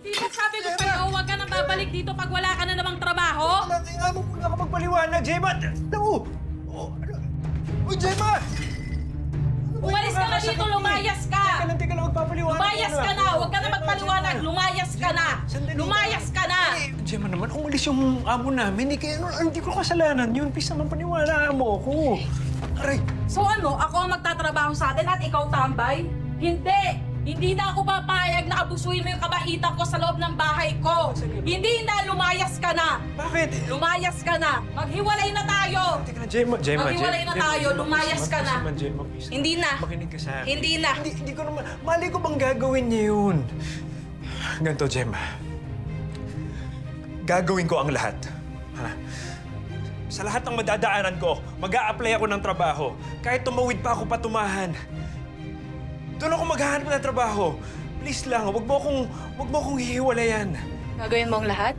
Di ba sabi ko sa'yo, huwag ka nang babalik dito pag wala ka na namang trabaho? Kailangan mo muna kapagpaliwanag, Gemma! Naku! Oh, ano? Uy, Gemma! Umalis ka na dito, lumayas ka! Teka lang, magpapaliwanag. Lumayas ka na! Huwag ka na magpaliwanag! Lumayas ka na! Sandali. Lumayas ka na! Gemma naman, umalis yung amo namin. Kaya hindi ko kasalanan yun. Please naman, paniwalaan mo ako. Aray! So ano, ako ang magtatrabaho sa atin at ikaw tambay? Hindi! Hindi na ako papayag na abusuin mo yung kabaitan ko sa loob ng bahay ko! Hindi na! Lumayas ka na! Bakit? Lumayas ka na! Maghiwalay na tayo! Teka na, Gemma. Maghiwalay na tayo, lumayas ka na. Gemma, please. Hindi na. Makinig ka sa akin. Hindi na. Hindi ko naman... Mali ko bang gagawin niya yun? Ganito, Gemma. Gagawin ko ang lahat. Ha? Sa lahat ng madadaanan ko, mag-a-apply ako ng trabaho. Kahit tumawid pa ako patumahan. Doon ako maghahanap ng trabaho. Please lang, wag mo akong hihiwalayan. Gagawin mo ang lahat?